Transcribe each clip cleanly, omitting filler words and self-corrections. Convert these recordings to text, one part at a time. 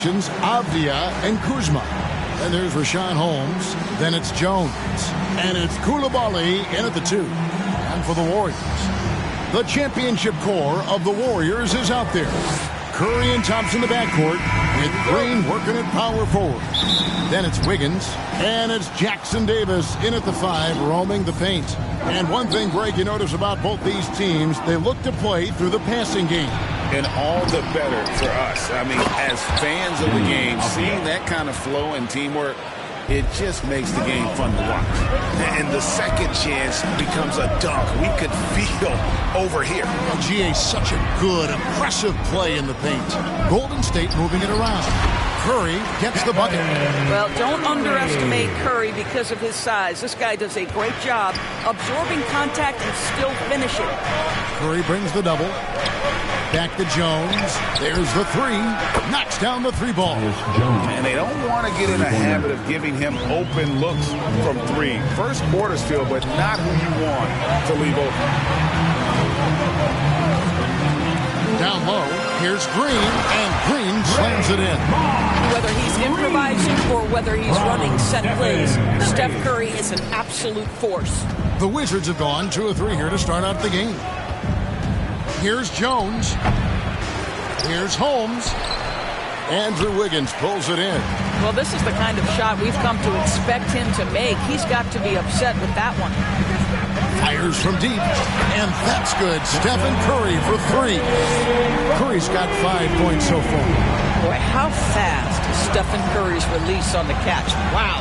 Avdia and Kuzma. And there's Rashawn Holmes. Then it's Jones. And it's Koulibaly in at the 2. And for the Warriors, the championship core of the Warriors is out there. Curry and Thompson in the backcourt, with Green working at power forward. Then it's Wiggins, and it's Jackson Davis in at the 5, roaming the paint. And one thing, Greg, you notice about both these teams, they look to play through the passing game. And all the better for us. I mean, as fans of the game, seeing that kind of flow and teamwork, it just makes the game fun to watch. And the second chance becomes a dunk. We could feel over here. GA, such a good, aggressive play in the paint. Golden State moving it around. Curry gets the bucket. Well, don't underestimate Curry because of his size. This guy does a great job absorbing contact and still finishing. Curry brings the double. Back to Jones. There's the 3. Knocks down the 3 ball. And they don't want to get in a habit of giving him open looks from 3. First quarter still, but not who you want to leave open. Down low, here's Green, and Green slams it in. Whether he's improvising or whether he's running set plays, Steph Curry is an absolute force. The Wizards have gone 2 of 3 here to start out the game. Here's Jones. Here's Holmes. Andrew Wiggins pulls it in. Well, this is the kind of shot we've come to expect him to make. He's got to be upset with that one. Fires from deep, and that's good. Stephen Curry for 3. Curry's got 5 points so far. Boy, how fast is Stephen Curry's release on the catch. Wow.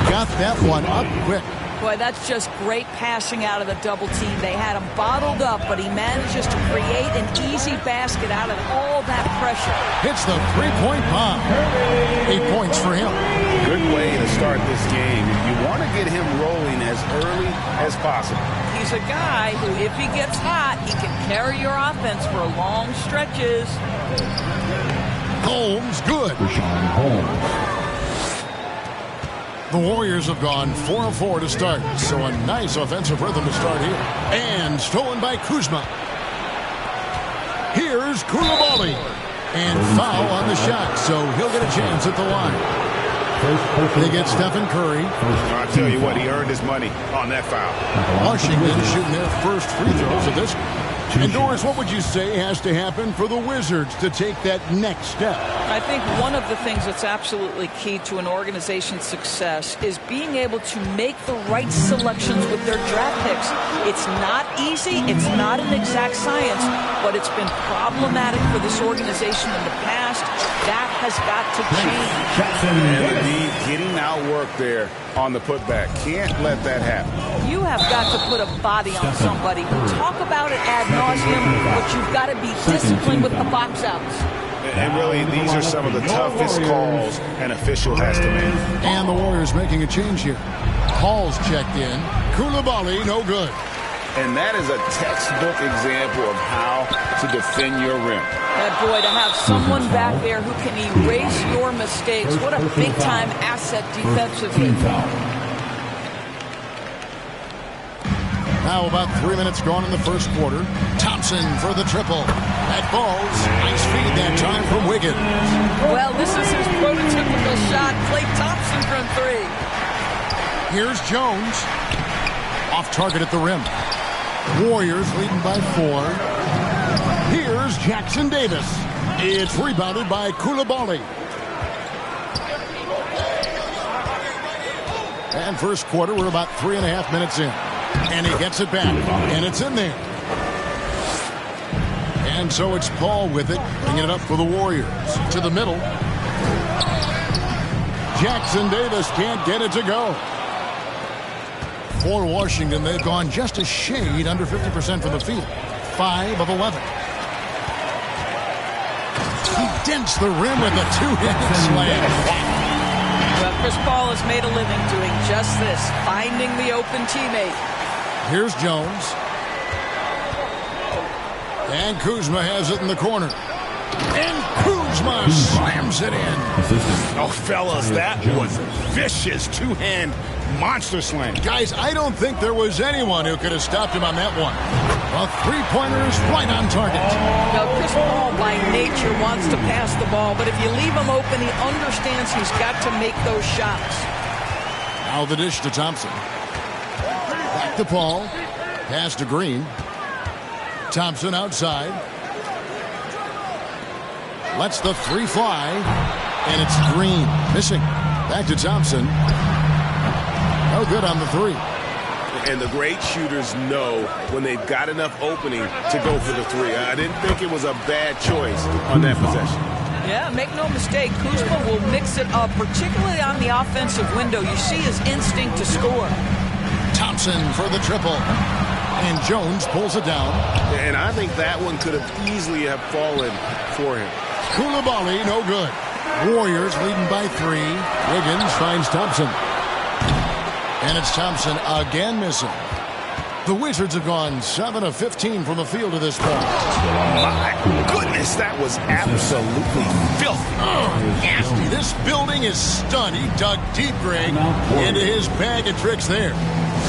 Got that one up quick. Boy, that's just great passing out of the double team. They had him bottled up, but he manages to create an easy basket out of all that pressure. Hits the 3-point bomb. 8 points for him. Good way to start this game. You want to get him rolling as early as possible. He's a guy who, if he gets hot, he can carry your offense for long stretches. Holmes, good. The Warriors have gone 4 of 4 to start, so a nice offensive rhythm to start here. And stolen by Kuzma. Here's Koulibaly. And foul on the shot, so he'll get a chance at the line. They get Stephen Curry. I'll tell you what, he earned his money on that foul. Washington shooting their first free throws of this. And Doris, what would you say has to happen for the Wizards to take that next step? I think one of the things that's absolutely key to an organization's success is being able to make the right selections with their draft picks. It's not easy, it's not an exact science, but it's been problematic for this organization in the past. That has got to change. And indeed, getting outworked there on the putback. Can't let that happen. You have got to put a body on somebody. Talk about it ad nauseum, but you've got to be disciplined with the box outs. And really, these are some of the toughest calls an official has to make. And the Warriors making a change here. Hall's checked in. Koulibaly, no good. And that is a textbook example of how to defend your rim. And boy, to have someone back there who can erase your mistakes, what a big-time asset defensively. Now about 3 minutes gone in the first quarter. Thompson for the triple. That falls. Nice feed that time from Wiggins. Well, this is his prototypical shot. Klay Thompson from 3. Here's Jones. Off target at the rim. Warriors leading by 4. Here's Jackson Davis. It's rebounded by Koulibaly. And first quarter, we're about 3.5 minutes in. And he gets it back. And it's in there. And so it's Paul with it, bringing it up for the Warriors. To the middle. Jackson Davis can't get it to go. For Washington, they've gone just a shade under 50% from the field. 5 of 11. He dents the rim with a 2-handed slam. Well, Chris Paul has made a living doing just this, finding the open teammate. Here's Jones. And Kuzma has it in the corner. And Kuzma slams it in. Oh, fellas, that was vicious two-hand monster slam. Guys, I don't think there was anyone who could have stopped him on that one. A three-pointer is right on target. Now, Chris Paul, by nature, wants to pass the ball, but if you leave him open, he understands he's got to make those shots. Now the dish to Thompson. Back to Paul. Pass to Green. Thompson outside. Lets the three fly. And it's Green. Missing. Back to Thompson. No good on the three. And the great shooters know when they've got enough opening to go for the three. I didn't think it was a bad choice on that possession. Yeah, make no mistake, Kuzma will mix it up, particularly on the offensive window. You see his instinct to score. Thompson for the triple. And Jones pulls it down. And I think that one could have easily have fallen for him. Koulibaly, no good. Warriors leading by 3. Wiggins finds Thompson. And it's Thompson again missing. The Wizards have gone 7 of 15 from the field to this point. My goodness, that was absolutely filthy. Nasty. This building is stunned. He dug deep, Greg, into his bag of tricks there.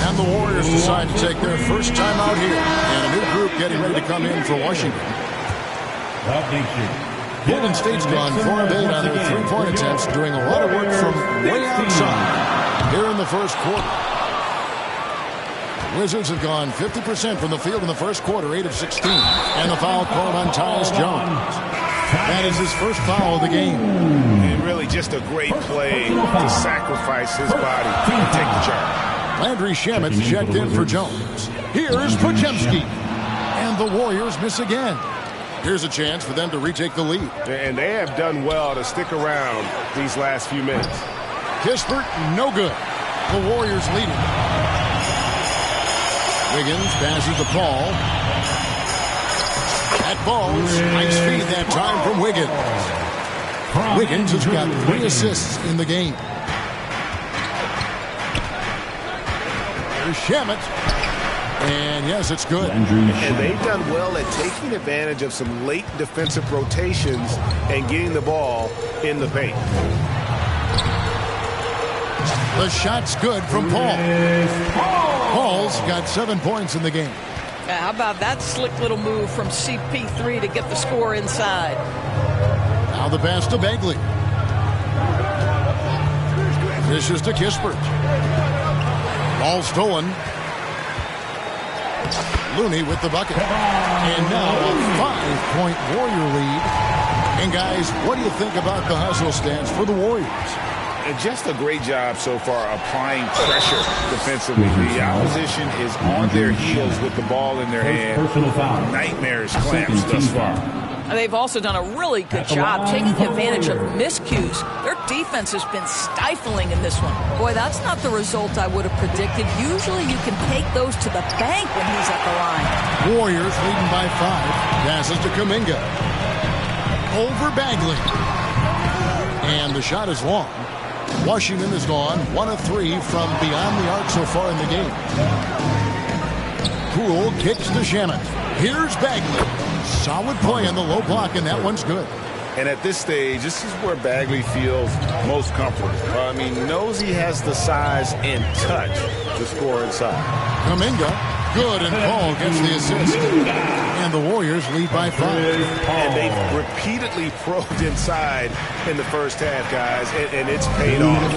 And the Warriors decide to take their first time out here. And a new group getting ready to come in for Washington. Golden State's gone 4 of 8 on their three-point attempts, doing a lot of work from way outside here in the first quarter. The Wizards have gone 50% from the field in the first quarter, 8 of 16. And the foul called on Tyus Jones. That is his first foul of the game. And really just a great play to sacrifice his body and take the charge. Landry Shamet's checked in for Jones. Here's Podziemski. And the Warriors miss again. Here's a chance for them to retake the lead. And they have done well to stick around these last few minutes. Kispert, no good. The Warriors leading. Wiggins passes to Paul. That ball's nice feed that time from Wiggins. Wiggins has got 3 assists in the game. Here's Shamet. And yes, it's good. And they've done well at taking advantage of some late defensive rotations and getting the ball in the paint. The shot's good from Paul. Paul's got 7 points in the game. How about that slick little move from CP3 to get the score inside? Now the pass to Bagley. This is to Kispert. Ball stolen. Looney with the bucket. And now a 5-point Warrior lead. And guys, what do you think about the hustle stance for the Warriors? Just a great job so far applying pressure defensively. The opposition is on their heels with the ball in their hand. Nightmares clamps thus far. They've also done a really good job taking advantage of miscues. Their defense has been stifling in this one. Boy, that's not the result I would have predicted. Usually you can take those to the bank when he's at the line. Warriors leading by 5. Passes to Kuminga. Over Bagley. And the shot is long. Washington has gone 1 of 3 from beyond the arc so far in the game. Poole kicks to Shamet. Here's Bagley. Solid play on the low block, and that one's good. And at this stage, this is where Bagley feels most comfortable. Knows he has the size and touch to score inside. Kuminga, good, and Paul gets the assist. And the Warriors lead by 5. And they've repeatedly probed inside in the first half, guys, and it's paid off.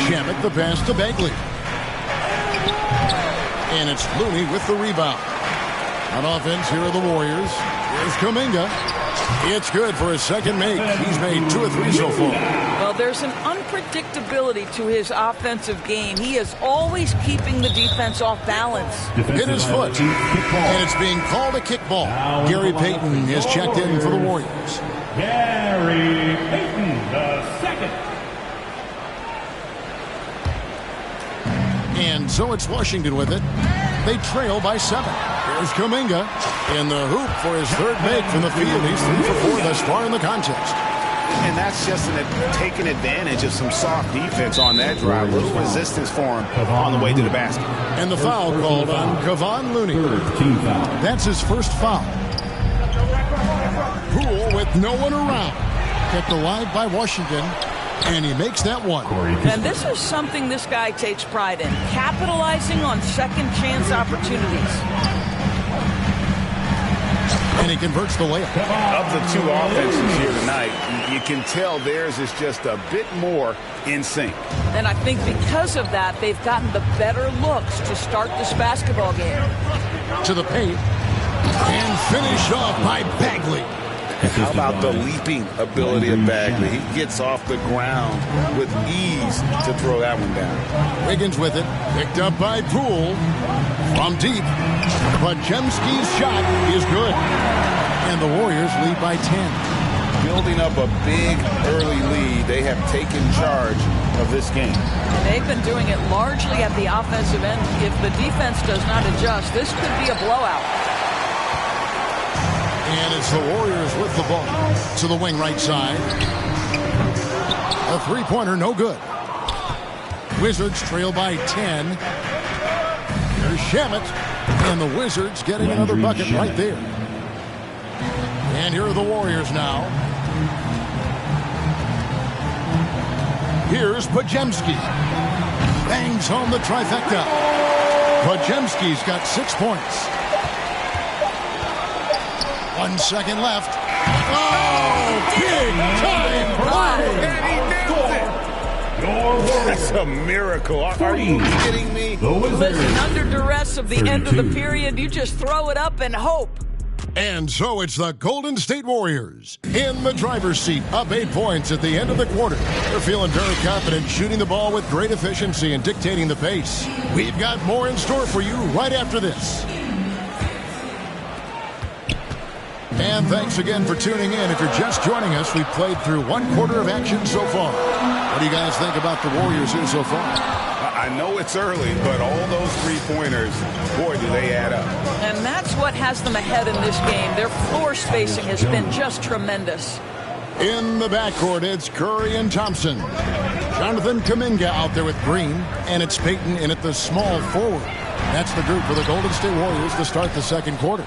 Shamet the pass to Bagley. And it's Looney with the rebound. On offense, here are the Warriors. Here's Kuminga. It's good for his second make. He's made 2 of 3 so far. Well, there's an unpredictability to his offensive game. He is always keeping the defense off balance. Hit his foot. And it's being called a kickball. Gary Payton is checked in for the Warriors. Gary Payton, the second. And so it's Washington with it. They trail by 7. Here's Kuminga in the hoop for his third make from the field. He's 3 for 4 thus far in the contest. And that's just taking advantage of some soft defense on that drive. Little resistance for him on the way to the basket. And the foul called on Kevon Looney. That's his first foul. with no one around. Kept alive by Washington, and he makes that one. And this is something this guy takes pride in, capitalizing on second chance opportunities. And he converts the layup. Of the two offenses here tonight, you can tell theirs is just a bit more in sync. And I think because of that, they've gotten the better looks to start this basketball game. To the paint. And finished off by Bagley. How about the leaping ability of Bagley? He gets off the ground with ease to throw that one down. Wiggins with it. Picked up by Poole. From deep. Podziemski's shot is good. And the Warriors lead by 10. Building up a big early lead. They have taken charge of this game. They've been doing it largely at the offensive end. If the defense does not adjust, this could be a blowout. And it's the Warriors with the ball to the wing right side. A three-pointer, no good. Wizards trail by 10. Here's Shamet. And the Wizards getting another bucket right there. And here are the Warriors now. Here's Podziemski. Bangs home the trifecta. Podziemski's got 6 points. 1 second left. Oh, big time play! And he nailed it. That's a miracle. Are you kidding me? Listen, under duress of the end of the period, you just throw it up and hope. And so it's the Golden State Warriors in the driver's seat, up 8 points at the end of the quarter. They're feeling very confident, shooting the ball with great efficiency and dictating the pace. We've got more in store for you right after this. And thanks again for tuning in. If you're just joining us, we've played through 1 quarter of action so far. What do you guys think about the Warriors here so far? I know it's early, but all those three-pointers, boy, do they add up. And that's what has them ahead in this game. Their floor spacing has been just tremendous. In the backcourt, it's Curry and Thompson. Jonathan Kuminga out there with Green, and it's Payton in at the small forward. That's the group for the Golden State Warriors to start the second quarter.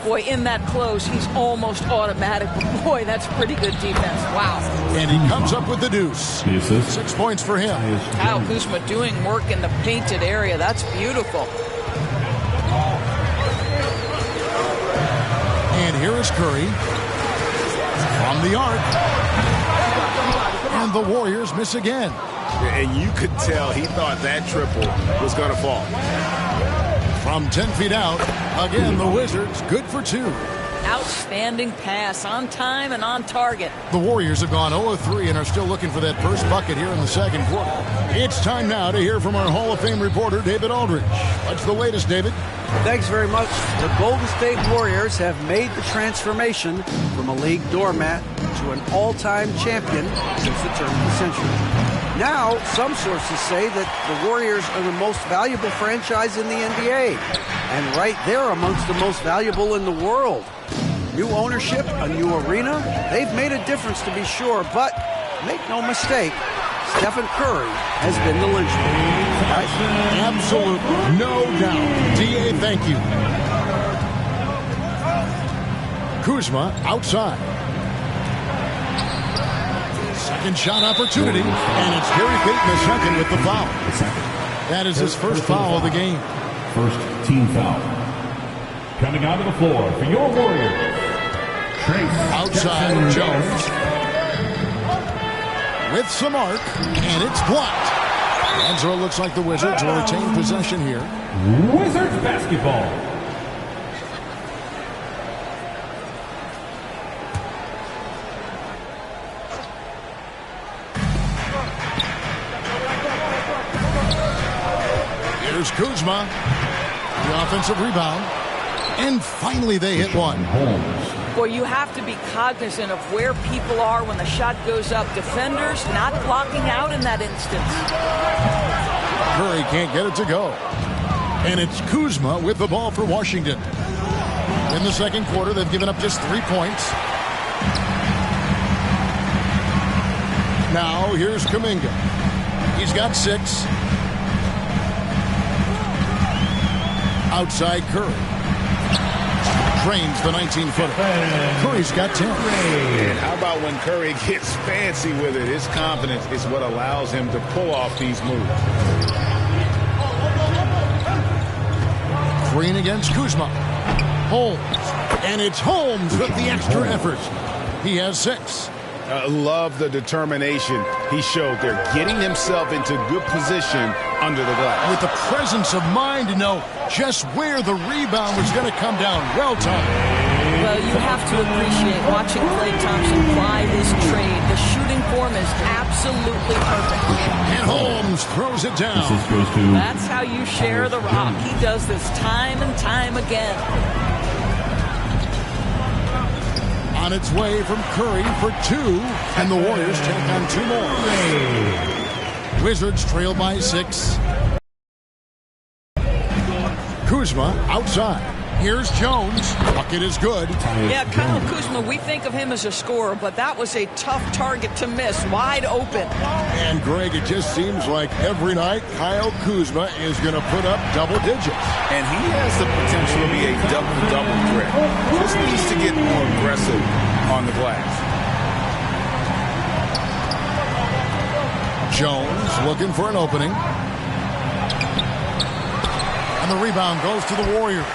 Boy, in that close, he's almost automatic. Boy, that's pretty good defense. Wow. And he comes up with the deuce. 6 points for him. Kyle Kuzma doing work in the painted area. That's beautiful. And here is Curry from the arc. And the Warriors miss again. And you could tell he thought that triple was going to fall. From 10 feet out, again, the Wizards good for 2. Outstanding pass, on time and on target. The Warriors have gone 0-3 and are still looking for that first bucket here in the second quarter. It's time now to hear from our Hall of Fame reporter, David Aldridge. What's the latest, David? Thanks very much. The Golden State Warriors have made the transformation from a league doormat to an all-time champion since the turn of the century. Now, some sources say that the Warriors are the most valuable franchise in the NBA, and right there amongst the most valuable in the world. New ownership, a new arena, they've made a difference to be sure, but make no mistake, Stephen Curry has been the linchpin. Right? Absolutely, no doubt. D.A., thank you. Kuzma outside. Second shot opportunity, and it's Gary Payton the second with the foul. That is his first foul of the game. First team foul. Coming onto the floor for your Warriors. Outside Jones. With some arc, and it's blocked. And so it looks like the Wizards will retain possession here. Wizards basketball. Here's Kuzma, the offensive rebound, and finally they hit one. Boy, you have to be cognizant of where people are when the shot goes up. Defenders not blocking out in that instance. Curry can't get it to go. And it's Kuzma with the ball for Washington. In the second quarter, they've given up just 3 points. Now here's Kuminga. He's got 6. Outside Curry. Drains the 19-footer. Curry's got 10. And how about when Curry gets fancy with it? His confidence is what allows him to pull off these moves. Green against Kuzma. Holmes. And it's Holmes with the extra effort. He has 6. Love the determination he showed there, getting himself into good position under the glass. With the presence of mind to know just where the rebound was going to come down. Well timed. Well, you have to appreciate watching Klay Thompson fly his trade. The shooting form is absolutely perfect. And Holmes throws it down. That's how you share the rock. He does this time and time again. On its way from Curry for 2, and the Warriors take on 2 more. Wizards trail by 6. Kuzma outside. Here's Jones. Bucket is good. Yeah, Kyle Kuzma, we think of him as a scorer, but that was a tough target to miss. Wide open. And, Greg, it just seems like every night Kyle Kuzma is going to put up double digits. And he has the potential to be a double-double threat. Just needs to get more aggressive on the glass. Jones looking for an opening. And the rebound goes to the Warriors.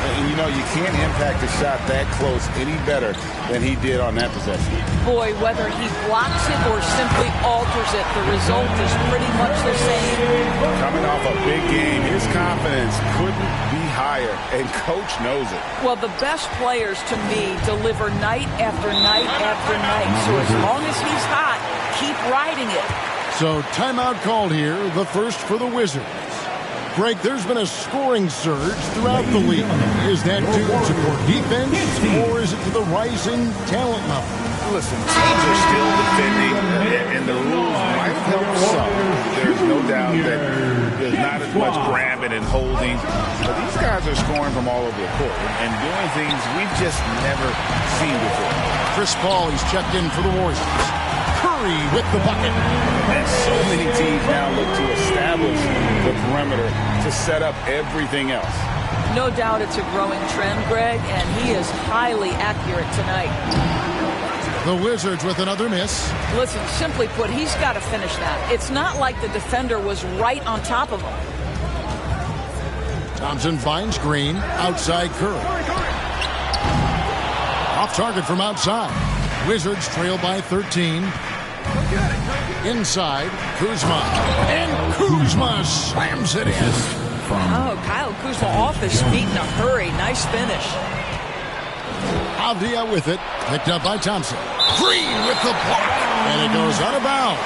And you know, you can't impact a shot that close any better than he did on that possession. Boy, whether he blocks it or simply alters it, the result is pretty much the same. Coming off a big game, his confidence couldn't be higher, and Coach knows it. Well, the best players, to me, deliver night after night after night. So as long as he's hot, keep riding it. So timeout called here, the first for the Wizards. Greg, there's been a scoring surge throughout the league. Is that due to poor defense, or is it to the rising talent level? Listen, teams are still defending, and the rules might help some. There's no doubt that there's not as much grabbing and holding. But these guys are scoring from all over the court and doing things we've just never seen before. Chris Paul, he's checked in for the Warriors. Curry with the bucket. And so many teams now look to establish the perimeter to set up everything else. No doubt it's a growing trend, Greg, and he is highly accurate tonight. The Wizards with another miss. Listen, simply put, he's got to finish that. It's not like the defender was right on top of him. Thompson finds Green. Outside Curry. Off target from outside. Wizards trail by 13. Inside, Kuzma. And Kuzma slams it in. Oh, Kyle Kuzma off his feet in a hurry. Nice finish. Avdia with it. Picked up by Thompson. Green with the block. And it goes out of bounds.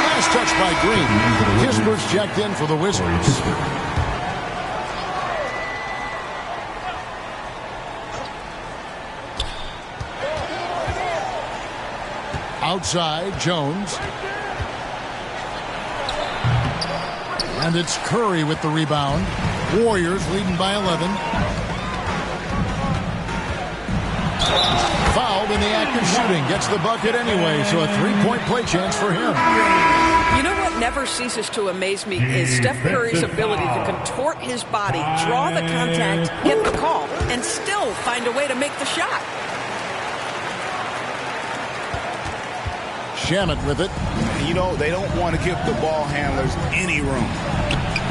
Last touch by Green. Kisper's checked in for the Wizards. Outside, Jones. And it's Curry with the rebound. Warriors leading by 11. Fouled in the act of shooting. Gets the bucket anyway, so a three-point play chance for him. You know what never ceases to amaze me is Steph Curry's ability to contort his body, draw the contact, get the call, and still find a way to make the shot. Shamet with it. You know, they don't want to give the ball handlers any room.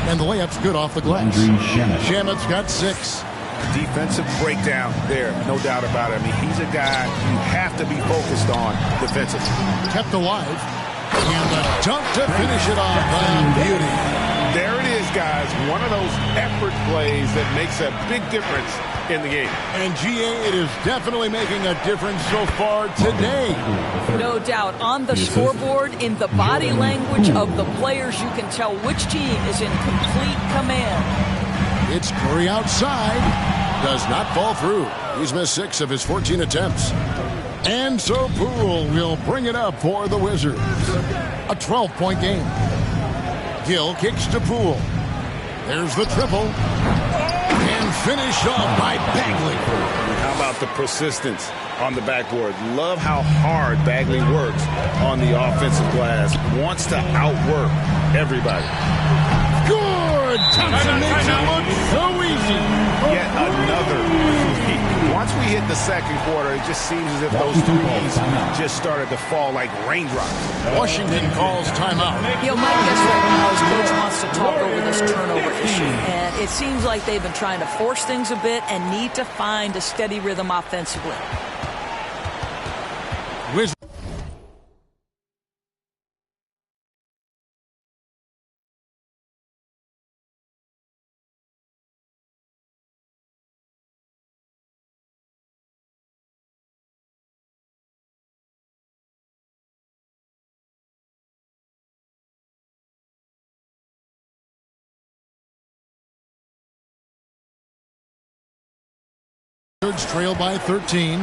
And the layup's good off the glass. Shamet's got 6. Defensive breakdown there, no doubt about it. I mean, he's a guy you have to be focused on defensively. Kept alive. And the dunk to finish it off. Beauty. There it is, guys. One of those effort plays that makes a big difference in the game. And, GA, it is definitely making a difference so far today. No doubt. On the scoreboard, in the body language of the players, you can tell which team is in complete command. It's Curry outside. Does not fall through. He's missed 6 of his 14 attempts. And so Poole will bring it up for the Wizards. A 12-point game. Gill kicks to Poole. There's the triple. And finished off by Bagley. How about the persistence on the backboard. Love how hard Bagley works on the offensive glass. Wants to outwork everybody. Good! Thompson makes it look so easy. Yet another lead. Once we hit the second quarter, it just seems as if those threes just started to fall like raindrops. Washington calls timeout. My guess right now is Coach wants to talk over this turnover issue. And it seems like they've been trying to force things a bit and need to find a steady rhythm offensively. Wizards trail by 13.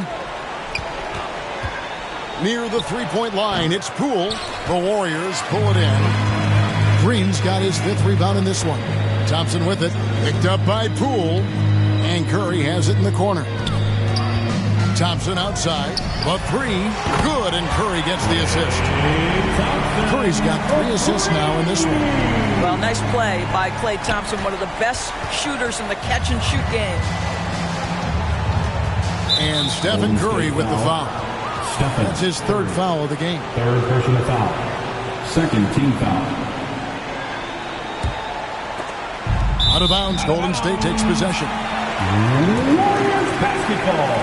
Near the three-point line, it's Poole. The Warriors pull it in. Green's got his 5th rebound in this one. Thompson with it. Picked up by Poole. And Curry has it in the corner. Thompson outside. But 3. Good, and Curry gets the assist. Curry's got 3 assists now in this one. Well, nice play by Klay Thompson, one of the best shooters in the catch-and-shoot game. And Stephen Curry with the foul. That's his 3rd foul of the game. 3rd personal foul. 2nd team foul. Out of bounds, Golden State takes possession. Warriors basketball.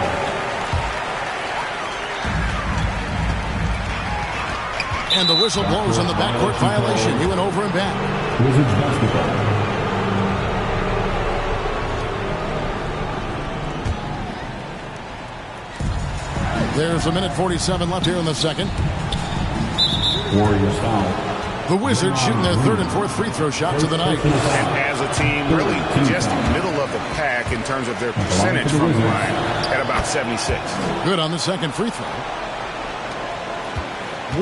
And the whistle blows on the backcourt violation. He went over and back. Wizards basketball. There's 1:47 left here in the second. Warriors foul. The Wizards shooting their 3rd and 4th free throw shots of the night. And as a team, really just middle of the pack in terms of their percentage from the line at about 76. Good on the second free throw.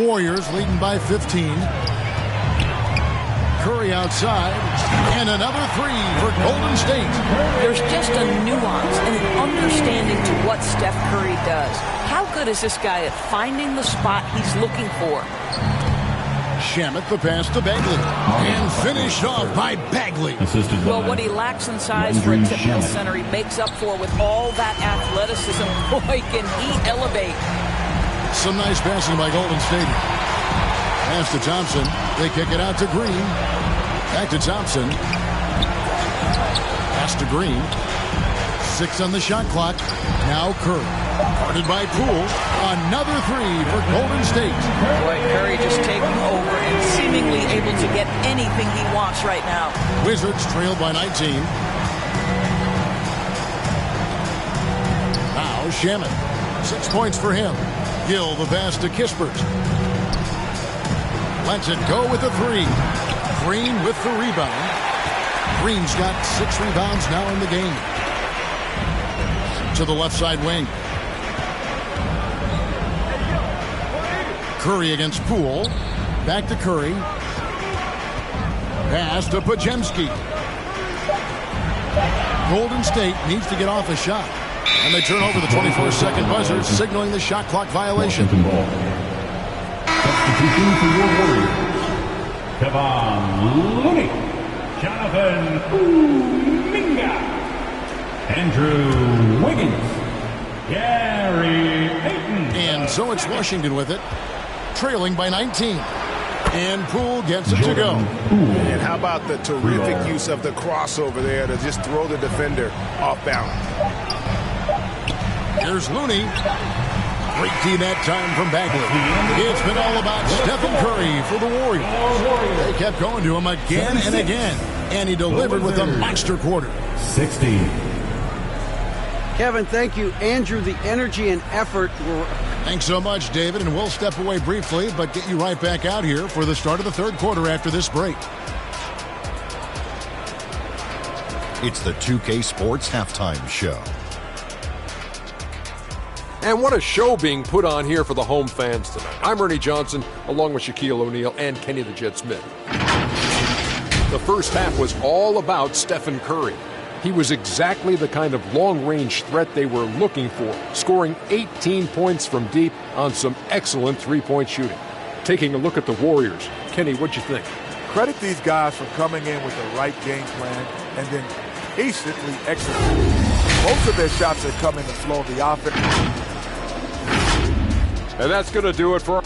Warriors leading by 15. Curry outside. And another 3 for Golden State. There's just a nuance and an understanding to what Steph Curry does. How good is this guy at finding the spot he's looking for? Shamet the pass to Bagley. And finished off by Bagley. Well, what he lacks in size for a typical center, he makes up for with all that athleticism. Boy, can he elevate. Some nice passing by Golden State. Pass to Thompson. They kick it out to Green. Back to Thompson. Pass to Green. 6 on the shot clock. Now Curry. Guarded by Poole. Another 3 for Golden State. Boy, Curry just taking over and seemingly able to get anything he wants right now. Wizards trail by 19. Now Shamet. 6 points for him. Gill the pass to Kispert. Lets it go with the 3. Green with the rebound. Green's got 6 rebounds now in the game. To the left side wing. Curry against Poole. Back to Curry. Pass to Podziemski. Golden State needs to get off a shot. And they turn over the 24-second buzzer, signaling the shot clock violation. Substitution for your Warriors. Kevon Looney. Jonathan Kuminga. Andrew Wiggins. Gary Payton. And so it's Washington with it, trailing by 19. And Poole gets it to go. And how about the terrific use of the crossover there to just throw the defender off balance. Here's Looney. Great D that time from Bagley. It's been all about Stephen Curry for the Warriors. They kept going to him again and again. And he delivered with a monster quarter. 60. Kevin, thank you. Andrew, the energy and effort were... Thanks so much, David. And we'll step away briefly, but get you right back out here for the start of the 3rd quarter after this break. It's the 2K Sports Halftime Show. And what a show being put on here for the home fans tonight. I'm Ernie Johnson, along with Shaquille O'Neal and Kenny the Jet Smith. The first half was all about Stephen Curry. He was exactly the kind of long-range threat they were looking for, scoring 18 points from deep on some excellent three-point shooting. Taking a look at the Warriors, Kenny, what'd you think? Credit these guys for coming in with the right game plan and then patiently executing. Most of their shots have come in the flow of the offense. And that's going to do it for...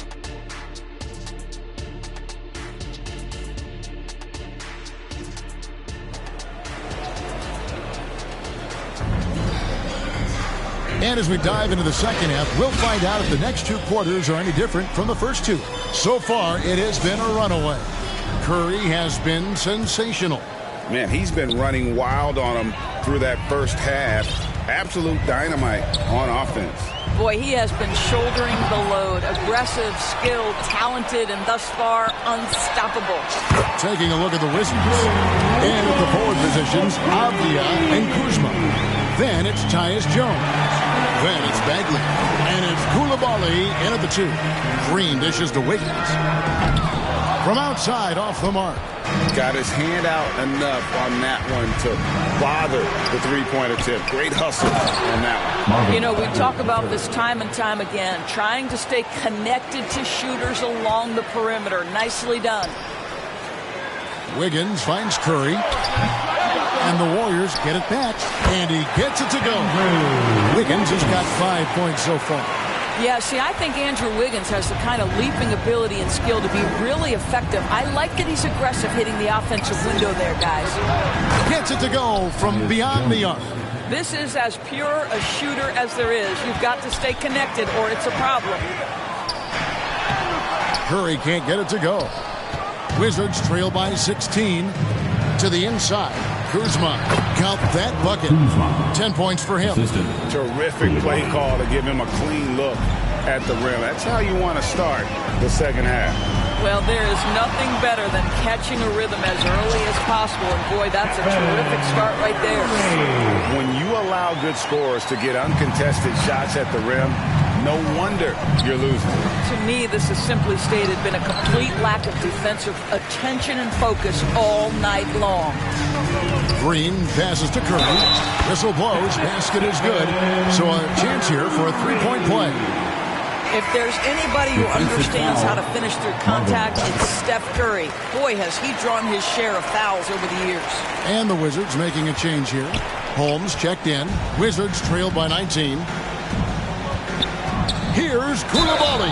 And as we dive into the second half, we'll find out if the next two quarters are any different from the first two. So far, it has been a runaway. Curry has been sensational. Man, he's been running wild on him through that first half. Absolute dynamite on offense. Boy, he has been shouldering the load. Aggressive, skilled, talented, and thus far, unstoppable. Taking a look at the Wizards. And at the forward positions, Avdia and Kuzma. Then it's Tyus Jones. Then it's Bagley. And it's Koulibaly in at the 2. Green dishes to Wiggins. From outside, off the mark. Got his hand out enough on that one to bother the three-point attempt. Great hustle on that one. You know, we talk about this time and time again, trying to stay connected to shooters along the perimeter. Nicely done. Wiggins finds Curry. And the Warriors get it back. And he gets it to go. Wiggins has got 5 points so far. Yeah, see, I think Andrew Wiggins has the kind of leaping ability and skill to be really effective. I like that he's aggressive hitting the offensive window there, guys. Gets it to go from beyond the arc. This is as pure a shooter as there is. You've got to stay connected or it's a problem. Curry can't get it to go. Wizards trail by 16 to the inside. Kuzma, count that bucket. 10 points for him. Terrific play call to give him a clean look at the rim. That's how you want to start the second half. Well, there is nothing better than catching a rhythm as early as possible. And boy, that's a terrific start right there. When you allow good scorers to get uncontested shots at the rim, no wonder you're losing. To me, this has simply stated been a complete lack of defensive attention and focus all night long. Green passes to Curry. Whistle blows. Basket is good. So a chance here for a three-point play. If there's anybody who understands how to finish through contact, it's Steph Curry. Boy, has he drawn his share of fouls over the years. And the Wizards making a change here. Holmes checked in. Wizards trailed by 19. Here's Koulibaly.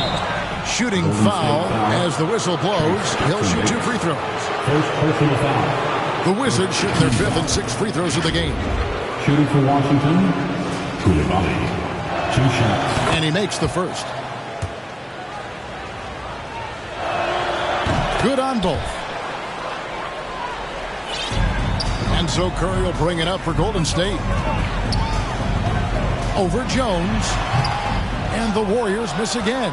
Shooting foul as the whistle blows. He'll shoot 2 free throws. First personal foul. The Wizards shoot their 5th and 6th free throws of the game. Shooting for Washington, Koulibaly. 2 shots. And he makes the first. Good on both. And so Curry will bring it up for Golden State. Over Jones. And the Warriors miss again.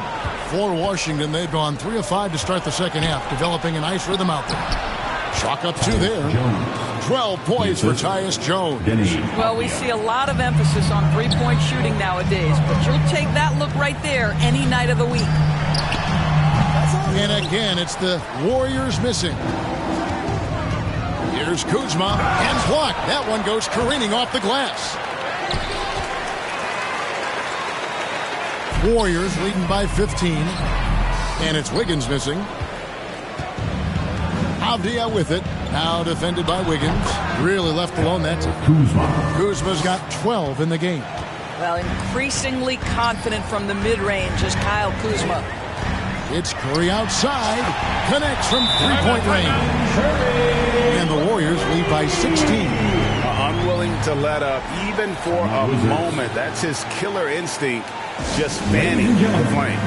For Washington, they've gone 3 of 5 to start the second half, developing a nice rhythm out there. Chalk up 2 there. 12 points for Tyus Jones. Well, we see a lot of emphasis on three-point shooting nowadays, but you'll take that look right there any night of the week. And again, it's the Warriors missing. Here's Kuzma, and blocked. That one goes careening off the glass. Warriors leading by 15. And it's Wiggins missing. Avdia with it. Now defended by Wiggins. Really left alone that time. Kuzma's got 12 in the game. Well, increasingly confident from the mid-range is Kyle Kuzma. It's Curry outside. Connects from three-point range. And the Warriors lead by 16. Unwilling to let up even for a moment. That's his killer instinct. Just fanning the flame.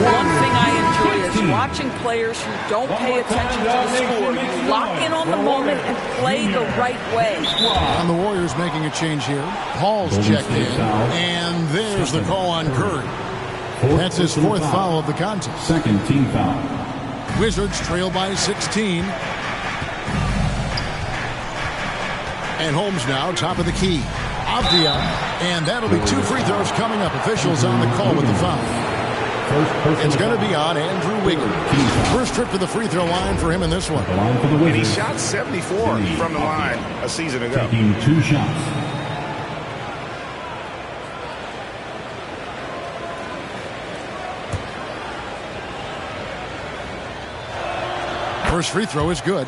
One thing I enjoy is watching players who don't pay attention to the score, lock in on the moment and play the right way. And the Warriors making a change here. Paul's checked in. And there's the call on Curry. That's his 4th foul of the contest. Second team foul. Wizards trail by 16. And Holmes now top of the key. Avdia, and that'll be 2 free throws coming up. Officials on the call with the foul. It's going to be on Andrew Wiggins. First trip to the free throw line for him in this one. And he shot 74 from the line a season ago. Taking 2 shots. First free throw is good.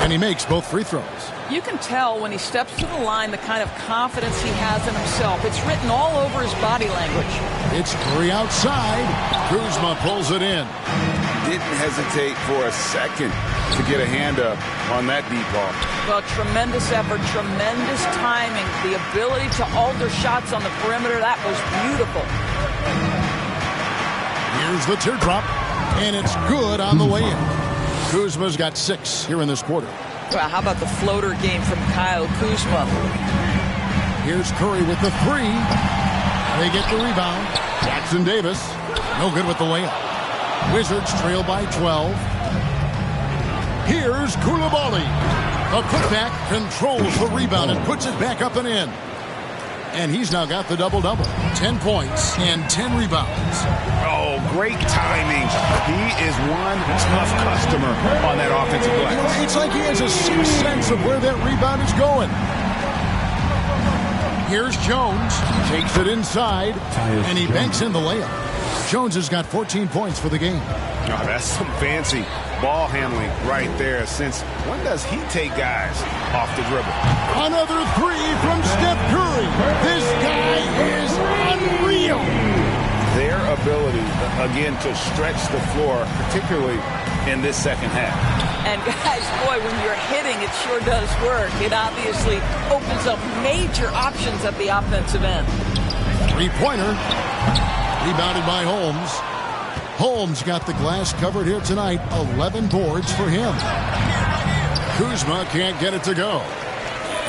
And he makes both free throws. You can tell when he steps to the line the kind of confidence he has in himself. It's written all over his body language. It's 3 outside. Kuzma pulls it in. Didn't hesitate for a second to get a hand up on that deep ball. Well, tremendous effort, tremendous timing, the ability to alter shots on the perimeter. That was beautiful. Here's the teardrop, and it's good on the way in. Kuzma's got 6 here in this quarter. Well, how about the floater game from Kyle Kuzma? Here's Curry with the 3. They get the rebound. Jackson Davis, no good with the layup. Wizards trail by 12. Here's Koulibaly. The putback controls the rebound and puts it back up and in. And he's now got the double-double. 10 points and 10 rebounds. Oh, great timing. He is one tough customer on that offensive glass. It's like he has a sixth sense of where that rebound is going. Here's Jones. Takes it inside, and he banks in the layup. Jones has got 14 points for the game. Oh, that's some fancy ball handling right there. Since when does he take guys off the dribble? Another 3 from Steph Curry. This guy is unreal. Their ability, again, to stretch the floor, particularly in this second half. And guys, boy, when you're hitting, it sure does work. It obviously opens up major options at the offensive end. 3-pointer. Rebounded by Holmes. Holmes got the glass covered here tonight. 11 boards for him. Kuzma can't get it to go.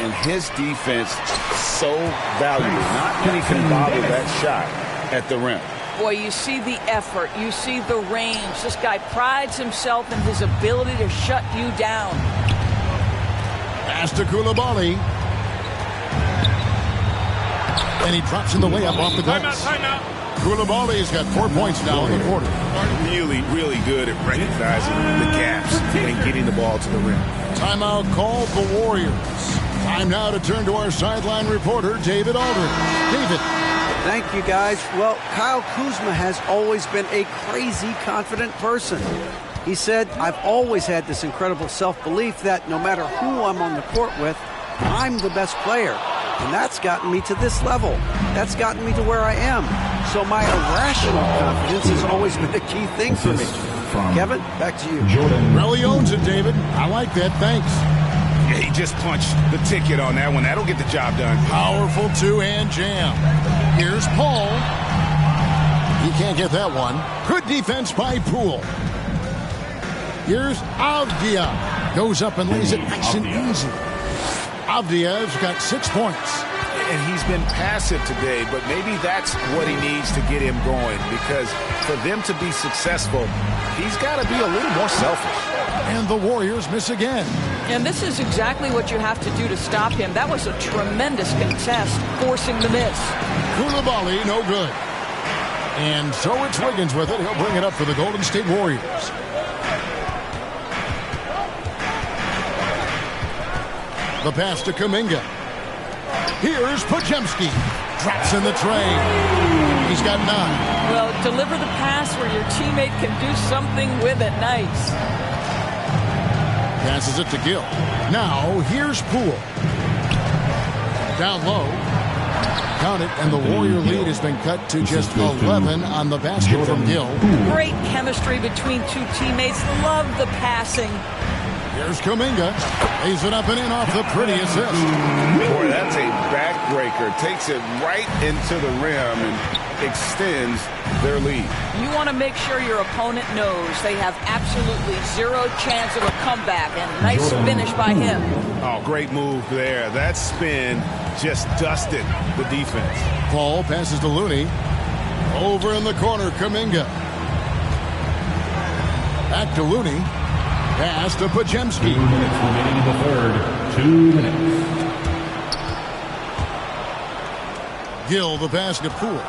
And his defense so valuable. Not many can bottle that shot at the rim. Boy, you see the effort. You see the range. This guy prides himself in his ability to shut you down. Pass to Koulibaly. And he drops in the layup off the glass. Timeout. Koulibaly's got 4 points now in the quarter. Really, really good at recognizing the gaps and getting the ball to the rim. Timeout called the Warriors. Time now to turn to our sideline reporter, David Aldridge. David. Thank you, guys. Well, Kyle Kuzma has always been a crazy confident person. He said, I've always had this incredible self-belief that no matter who I'm on the court with, I'm the best player. And that's gotten me to this level. That's gotten me to where I am. So my irrational confidence has always been a key thing for me. Kevin, back to you. Really owns it, David. I like that. Thanks. Yeah, he just punched the ticket on that one. That'll get the job done. Powerful two-hand jam. Here's Paul. He can't get that one. Good defense by Poole. Here's Avdia. Goes up and lays it nice and easy. Avdia's got 6 points. And he's been passive today, but maybe that's what he needs to get him going, because for them to be successful, he's got to be a little more selfish. And the Warriors miss again. And this is exactly what you have to do to stop him. That was a tremendous contest, forcing the miss. Koulibaly, no good. And so it's Wiggins with it. He'll bring it up for the Golden State Warriors. The pass to Kuminga. Here's Podziemski. Drops in the tray. He's got 9. Well, deliver the pass where your teammate can do something with it. Nice. Passes it to Gill. Now, here's Poole. Down low. Count it, and the Warrior lead has been cut to just 11 on the basket from Gill. Great chemistry between two teammates. Love the passing. Here's Kuminga. Lays it up and in off the pretty assist. Boy, that's a backbreaker. Takes it right into the rim and extends their lead. You want to make sure your opponent knows they have absolutely zero chance of a comeback. And nice finish by him. Oh, great move there. That spin just dusted the defense. Paul passes to Looney. Over in the corner, Kuminga. Back to Looney. Pass to Podziemski. 2 minutes remaining in the third. 2 minutes. Gill the pass to Poole.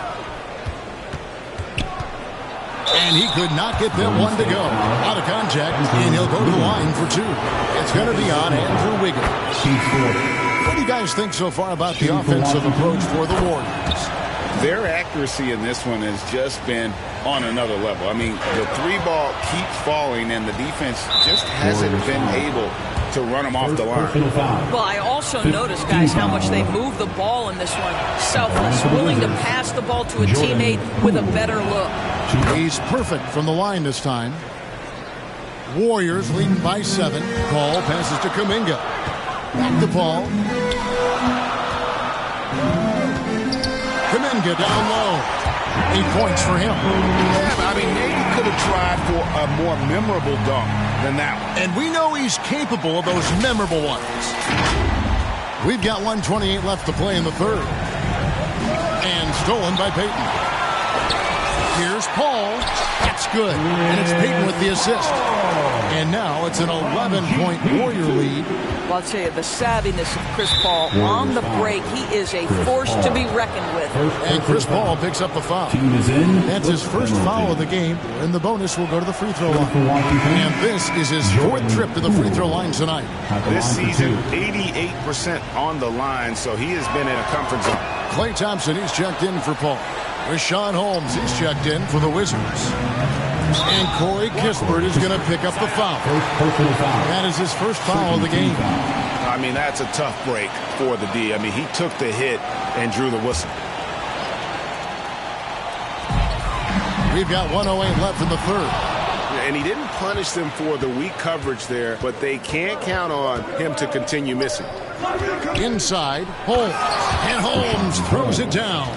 And he could not get that one to go. Out of contact, and he'll go to the line for two. It's going to be on Andrew Wiggins. What do you guys think so far about the offensive approach for the Warriors? Their accuracy in this one has just been on another level. I mean, the three ball keeps falling, and the defense just hasn't been able to run them off the line. Well, I also noticed, guys, how much they move the ball in this one. Selfless, willing to pass the ball to a teammate with a better look. He's perfect from the line this time. Warriors leading by 7. Paul passes to Kuminga. Back to Paul. Kuminga down low. 8 points for him. Yeah, I mean, maybe could have tried for a more memorable dunk than that one. And we know he's capable of those memorable ones. We've got 1:28 left to play in the third. And stolen by Payton. Here's Paul. That's good. And it's Payton with the assist. And now it's an 11-point Warrior lead. Well, I'll tell you, the savviness of Chris Paul on the break, he is a force to be reckoned with. And Chris Paul picks up a foul. That's his first foul of the game, and the bonus will go to the free throw line. And this is his 4th trip to the free throw line tonight. This season, 88% on the line, so he has been in a comfort zone. Klay Thompson, he's checked in for Paul. Rashawn Holmes, he's checked in for the Wizards. And Corey Kispert is going to pick up the foul. That is his first foul of the game. I mean, that's a tough break for the D. I mean, he took the hit and drew the whistle. We've got 1:08 left in the third. And he didn't punish them for the weak coverage there, but they can't count on him to continue missing. Inside, Holmes. And Holmes throws it down.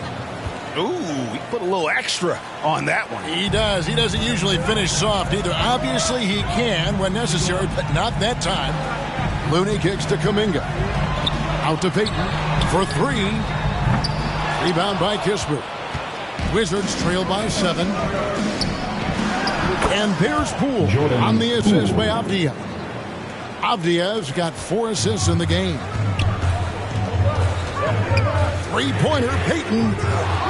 Ooh, he put a little extra on that one. He does. He doesn't usually finish soft either. Obviously, he can when necessary, but not that time. Looney kicks to Kuminga. Out to Payton for 3. Rebound by Kispert. Wizards trail by 7. And there's Poole on the assist by Avdija. Avdija's got 4 assists in the game. 3-pointer, Payton.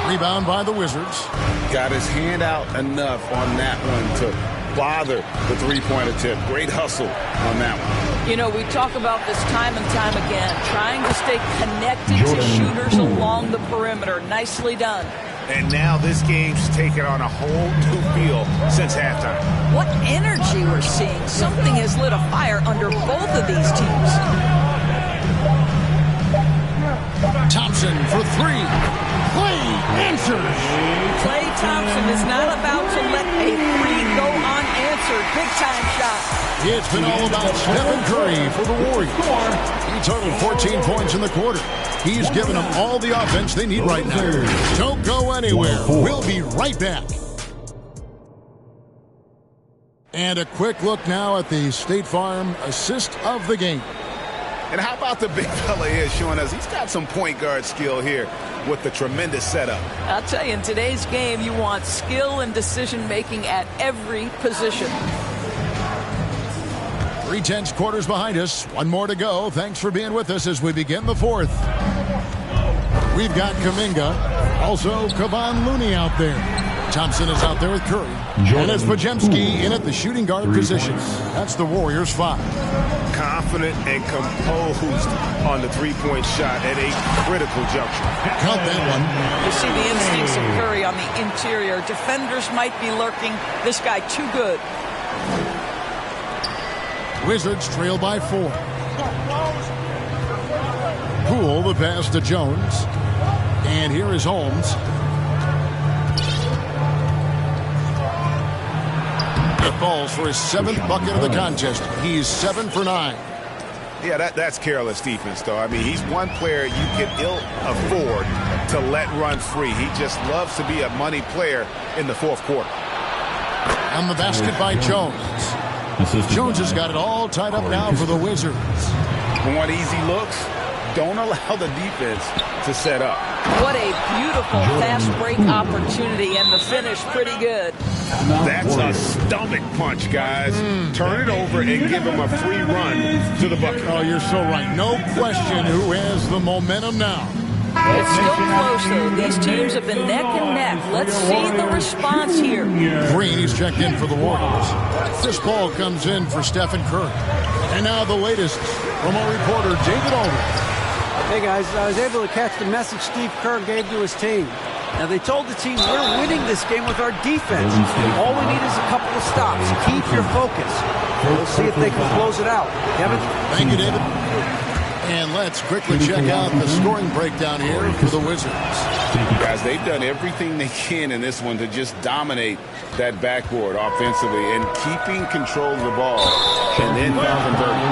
Rebound by the Wizards. Got his hand out enough on that one to bother the three-point attempt. Great hustle on that one. You know, we talk about this time and time again, trying to stay connected to shooters along the perimeter. Nicely done. And now this game's taken on a whole new feel since halftime. What energy we're seeing. Something has lit a fire under both of these teams. Thompson for 3. Klay answers. Klay Thompson is not about to let a 3 go unanswered. Big-time shot. It's been all about Stephen Curry for the Warriors. He totaled 14 points in the quarter. He's given them all the offense they need right now. Don't go anywhere. We'll be right back. And a quick look now at the State Farm assist of the game. And how about the big fella here showing us he's got some point guard skill here with the tremendous setup. I'll tell you, in today's game, you want skill and decision-making at every position. 3/10 quarters behind us. One more to go. Thanks for being with us as we begin the 4th. We've got Kuminga. Also, Kevon Looney out there. Thompson is out there with Curry. And it's Podziemski in at the shooting guard position. That's the Warriors' 5. Confident and composed on the three-point shot at a critical juncture. Count that one. You see the instincts of Curry on the interior. Defenders might be lurking. This guy too good. Wizards trail by 4. Poole the pass to Jones. And here is Holmes. It falls for his 7th bucket of the contest. He's 7 for 9. Yeah, that's careless defense, though. I mean, he's one player you can ill afford to let run free. He just loves to be a money player in the 4th quarter. On the basket by Jones. Jones has got it all tied up now for the Wizards. Want easy looks? Don't allow the defense to set up. What a beautiful fast break opportunity, and the finish pretty good. That's a stomach punch, guys. Turn it over and give him a free run to the bucket. Oh, you're so right. No question who has the momentum now. It's still close, though. These teams have been neck and neck. Let's see the response here. Green, he's checked in for the Warriors. Chris Paul comes in for Stephen Curry. And now the latest from our reporter, David Aldridge. Hey, guys, I was able to catch the message Steve Kerr gave to his team. Now, they told the team, we're winning this game with our defense. All we need is a couple of stops. Keep your focus. We'll see if they can close it out. Kevin? Thank you, David. And let's quickly check out the scoring breakdown here for the Wizards. Guys, they've done everything they can in this one to just dominate that backboard offensively and keeping control of the ball and then converting.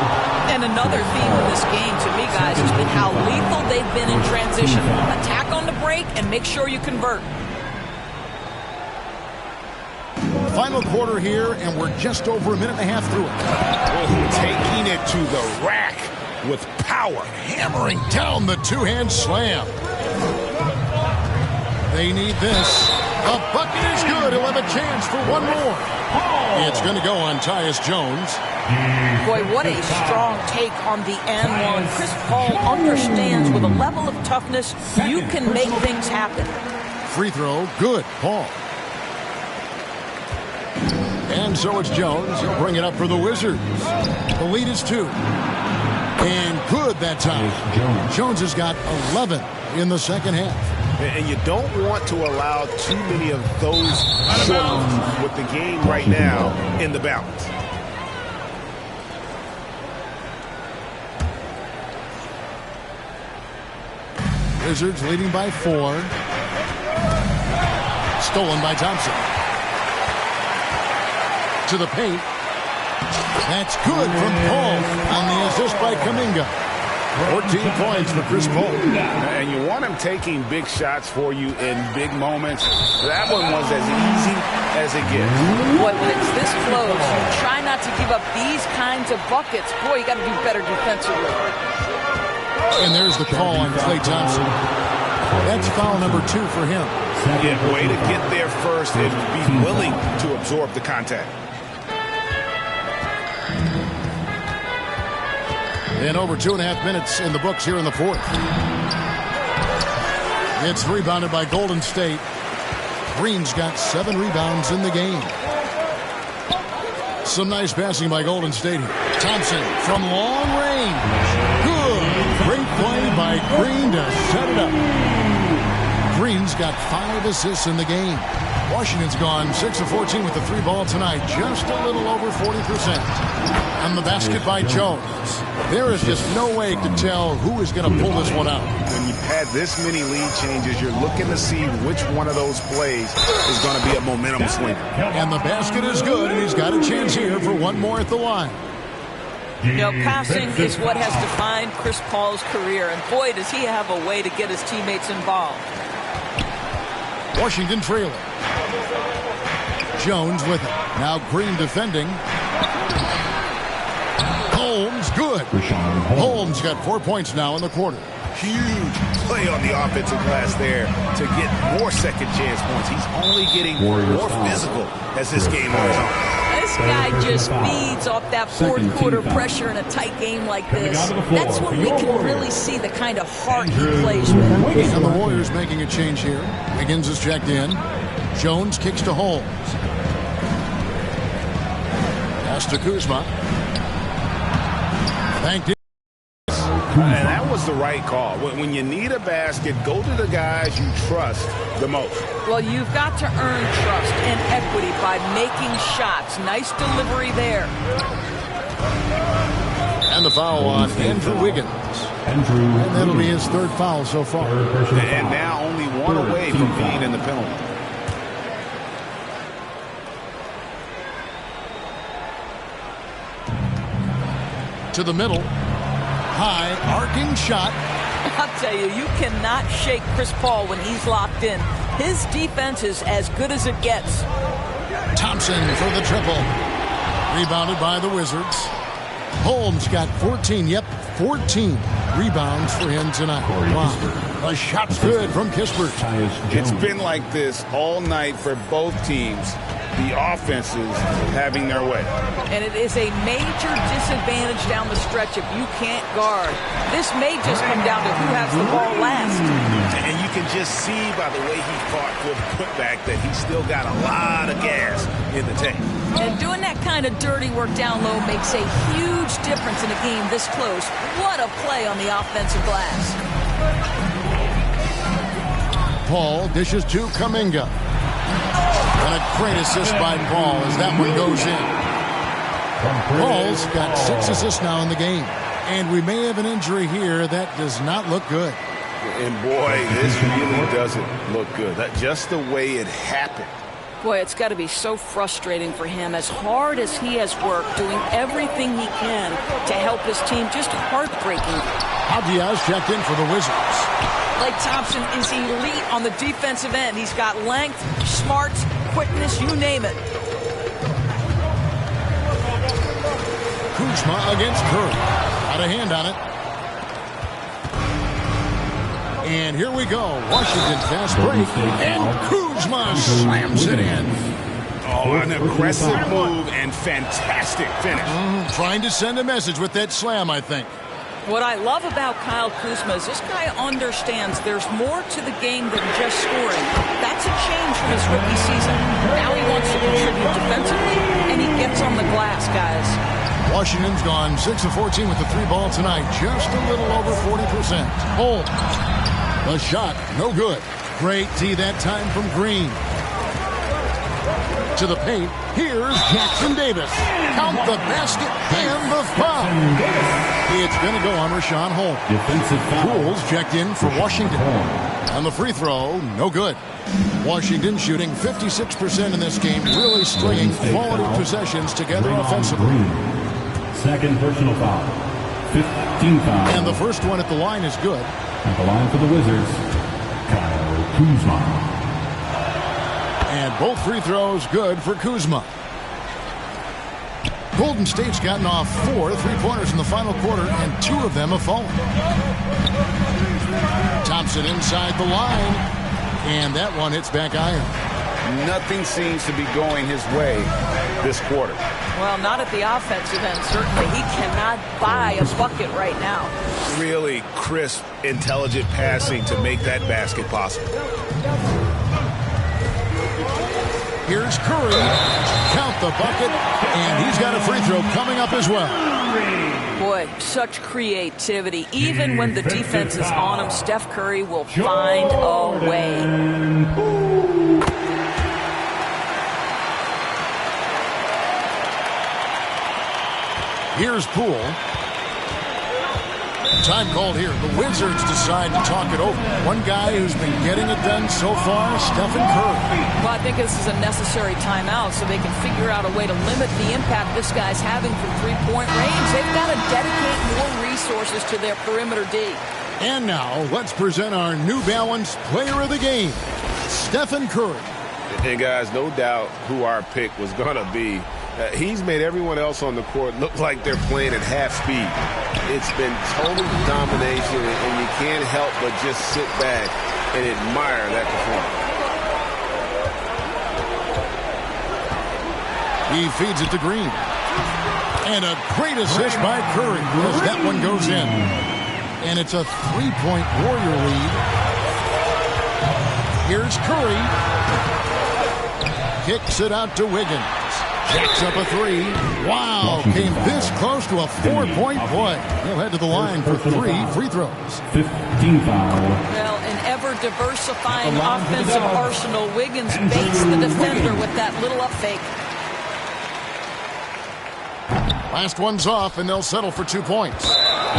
And another theme of this game to me, guys, has been how lethal they've been in transition. Attack on the break and make sure you convert. Final quarter here, and we're just over a minute and a half through it. Taking it to the rack with power. Hammering down the two-hand slam. They need this. A bucket is good. He'll have a chance for one more. It's going to go on Tyus Jones. Boy, what a strong take on the and one. Chris Paul understands with a level of toughness, you can make things happen. Free throw, good, Paul. And so it's Jones. He'll bring it up for the Wizards. The lead is 2. And good that time. Jones has got 11 in the second half. And you don't want to allow too many of those shortcuts with the game right now in the balance. Wizards leading by 4. Stolen by Thompson. To the paint. That's good from Paul on the assist by Kuminga. 14 points for Chris Paul. And you want him taking big shots for you in big moments. That one was as easy as it gets. Boy, when it's this close, you try not to give up these kinds of buckets. Boy, you got to do better defensively. And there's the call on Klay Thompson. That's foul number 2 for him. Yeah, way to get there first and be willing to absorb the contact. And over 2.5 minutes in the books here in the fourth. It's rebounded by Golden State. Green's got 7 rebounds in the game. Some nice passing by Golden State here. Thompson from long range. Good. Great play by Green to set it up. Green's got 5 assists in the game. Washington's gone 6 of 14 with the 3-ball tonight. Just a little over 40%. And the basket by Jones. There is just no way to tell who is going to pull this one out. When you've had this many lead changes, you're looking to see which one of those plays is going to be a momentum swinger. And the basket is good, and he's got a chance here for one more at the line. You know, passing is what has defined Chris Paul's career, and boy, does he have a way to get his teammates involved. Washington trailing. Jones with it. Now Green defending. Holmes, good. Holmes got 4 points now in the quarter. Huge play on the offensive glass there to get more second chance points. He's only getting more physical as this game goes on. This guy just feeds off that fourth quarter pressure in a tight game like this. That's when we can really see the kind of heart he plays with. And the Warriors making a change here. Wiggins is checked in. Jones kicks to Holmes. Pass to Kuzma. Thanked him. And that was the right call. When you need a basket, go to the guys you trust the most. Well, you've got to earn trust and equity by making shots. Nice delivery there. And the foul on Andrew Wiggins. And that'll be his 3rd foul so far. And now only 1 away from being in the penalty. To the middle. High, arcing shot. I'll tell you, you cannot shake Chris Paul when he's locked in. His defense is as good as it gets. Thompson for the triple. Rebounded by the Wizards. Holmes got 14. Yep, 14 rebounds for him tonight. Wow. The shot's good from Kispert. It's been like this all night for both teams. the offenses having their way. And it is a major disadvantage down the stretch if you can't guard. This may just come down to who has the ball last. And you can just see by the way he fought for the putback that he's still got a lot of gas in the tank. And doing that kind of dirty work down low makes a huge difference in a game this close. What a play on the offensive glass. Paul dishes to Kuminga. And a great assist by Paul as that one goes in. Paul's got 6 assists now in the game. And we may have an injury here that does not look good. And boy, this really doesn't look good. Just the way it happened. Boy, it's got to be so frustrating for him. As hard as he has worked, doing everything he can to help his team, just heartbreaking. Diaz checked in for the Wizards. Klay Thompson is elite on the defensive end. He's got length, smarts, quickness, you name it. Kuzma against Curry. Got a hand on it. And here we go. Washington fast break. And Kuzma slams it in. Oh, an aggressive move and fantastic finish. Trying to send a message with that slam, I think. What I love about Kyle Kuzma is this guy understands there's more to the game than just scoring. That's a change from his rookie season. Now he wants to contribute defensively, and he gets on the glass, guys. Washington's gone 6 of 14 with the 3 ball tonight. Just a little over 40%. Holmes. The shot, no good. Great D that time from Green. To the paint, here's Jackson Davis. Count the basket and the foul. It's going to go on Rashawn Holmes. Defensive foul. Pools checked in for Washington. On the free throw, no good. Washington shooting 56% in this game, really stringing quality possessions together offensively. Second personal foul. 15 foul. And the first one at the line is good. At the line for the Wizards, Kyle Kuzma. And both free throws good for Kuzma. Golden State's gotten off 4 3-pointers in the final quarter, and 2 of them have fallen. Thompson inside the line, and that one hits back iron. Nothing seems to be going his way this quarter. Well, not at the offensive end, certainly. He cannot buy a bucket right now. Really crisp, intelligent passing to make that basket possible. Here's Curry. Count the bucket, and he's got a free throw coming up as well. Boy, such creativity. Even when the defense is on him, Steph Curry will find a way. Here's Poole. Time called here. The Wizards decide to talk it over. One guy who's been getting it done so far, Stephen Curry. Well, I think this is a necessary timeout so they can figure out a way to limit the impact this guy's having from three-point range. They've got to dedicate more resources to their perimeter D. And now, let's present our New Balance Player of the Game, Stephen Curry. And guys, no doubt who our pick was going to be. He's made everyone else on the court look like they're playing at half speed. It's been total domination, and you can't help but just sit back and admire that performance. He feeds it to Green. And a great assist by Curry as that one goes in. And it's a 3-point Warrior lead. Here's Curry. Kicks it out to Wiggins. Jacks up a 3. Wow, came this close to a 4-point play. He'll head to the line for 3 free throws. 15 foul. Well, an ever-diversifying offensive arsenal. Wiggins baits the defender with that little up fake. Last one's off, and they'll settle for 2 points.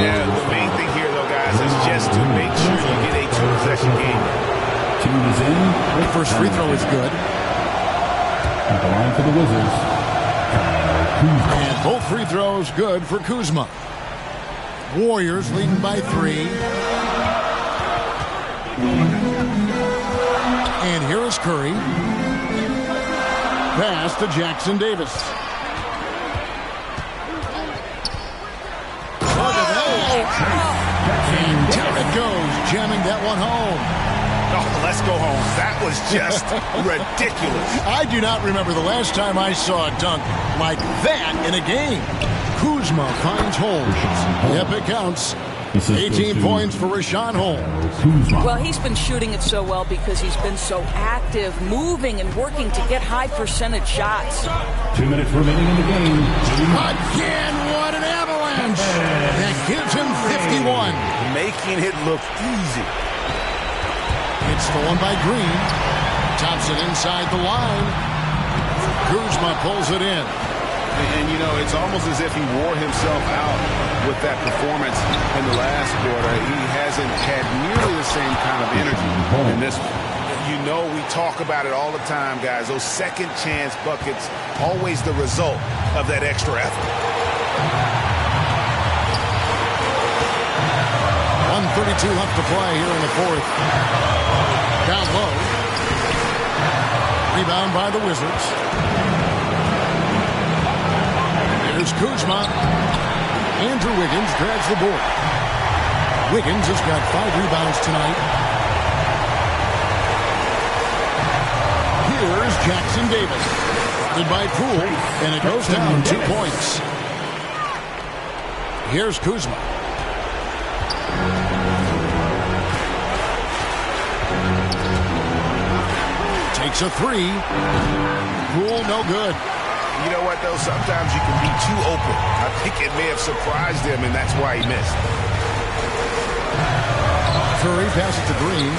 Yeah, the main thing here, though, guys, is just to make sure you get a 2-possession game. 2 is in. The first free throw is good. At the line for the Wizards, and both free throws good for Kuzma. Warriors leading by 3. And here is Curry. Pass to Jackson Davis. Look at that. And down it goes, jamming that one home. Oh, let's go home. That was just ridiculous. I do not remember the last time I saw a dunk like that in a game. Kuzma finds Holmes. Yep, it counts. 18 points for Rashawn Holmes. Well, he's been shooting it so well because he's been so active, moving and working to get high percentage shots. 2 minutes remaining in the game. Again, what an avalanche. That gives him 51. Making it look easy. It's stolen by Green. Thompson inside the line. Kuzma pulls it in. And, you know, it's almost as if he wore himself out with that performance in the last quarter. He hasn't had nearly the same kind of energy in this one. You know, we talk about it all the time, guys. Those second chance buckets, always the result of that extra effort. 1:32 left to play here in the fourth. Down low. Rebound by the Wizards. Here's Kuzma. Andrew Wiggins grabs the board. Wiggins has got 5 rebounds tonight. Here's Jackson Davis. Guarded by Poole, and it goes down 2 points. Here's Kuzma. Takes a 3. Poole, no good. You know what, though? Sometimes you can be too open. I think it may have surprised him, and that's why he missed. Curry passes to Green.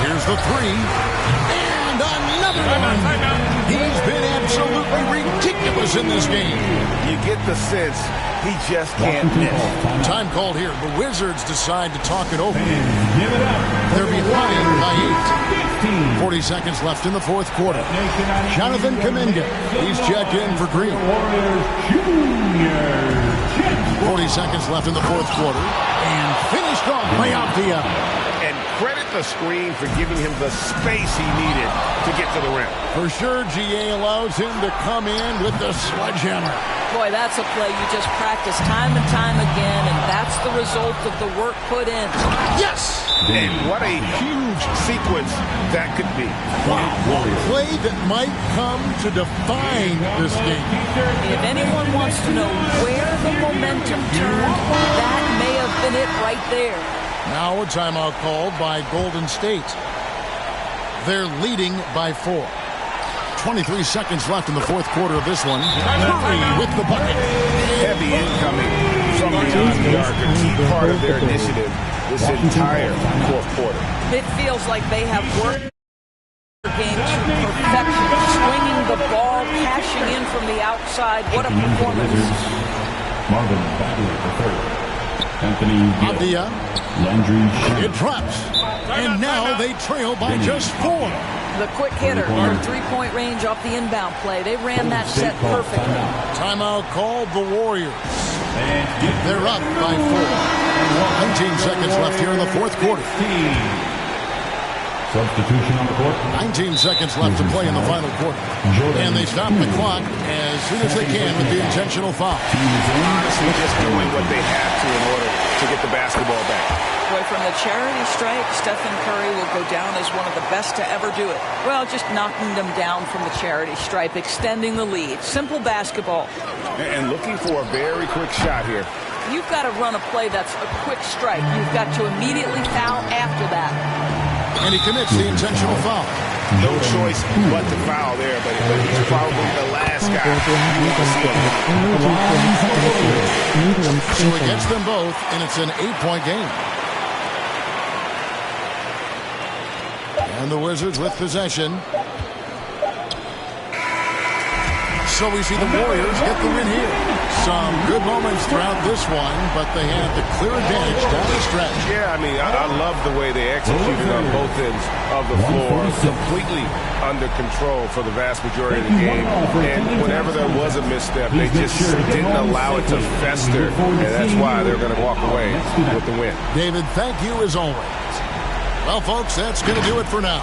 Here's the 3. And another one. He's been absolutely ridiculous in this game. You get the sense he just can't miss. Time called here. The Wizards decide to talk it over. They're behind by 8. 40 seconds left in the fourth quarter. Jonathan Kuminga. He's checked in for Green. 40 seconds left in the fourth quarter. And finished off by Abdia. And credit the screen for giving him the space he needed to get to the rim. For sure, GA allows him to come in with the sledgehammer. Boy, that's a play you just practice time and time again, and that's the result of the work put in. Yes! And what a huge sequence that could be. Wow. Play that might come to define this game. If anyone wants to know where the momentum turned, that may have been it right there. Now a timeout called by Golden State. They're leading by 4. 23 seconds left in the fourth quarter of this one. Curry with the bucket. Heavy incoming from beyond the arc. A key part of their initiative this entire fourth quarter. It feels like they have worked their game to perfection. Swinging the ball, cashing in from the outside. What a performance. Marvin Bagley the third. Anthony Abdia. It drops. And now they trail by just 4. The quick hitter from 3-point range off the inbound play. They ran that set perfectly. Timeout called the Warriors. They're up by 4. 19 seconds left here in the fourth quarter. Substitution on the court. 19 seconds left to play in the final quarter. And they stop the clock as soon as they can with the intentional foul. Honestly, just doing what they have to in order to get the basketball back. Boy, from the charity stripe, Stephen Curry will go down as one of the best to ever do it. Well, just knocking them down from the charity stripe, extending the lead. Simple basketball. And looking for a very quick shot here. You've got to run a play that's a quick strike. You've got to immediately foul after that. And he commits the intentional foul. No choice but to foul there, but he's probably the last guy you want to see him. So it gets them both, and it's an 8-point game. And the Wizards with possession. So we see the Warriors get the win here. Some good moments throughout this one, but they had the clear advantage down the stretch. Yeah, I mean, I love the way they executed on both ends of the floor. Completely under control for the vast majority of the game. And whenever there was a misstep, they just didn't allow it to fester. And that's why they're going to walk away with the win. David, thank you as always. Well, folks, that's going to do it for now.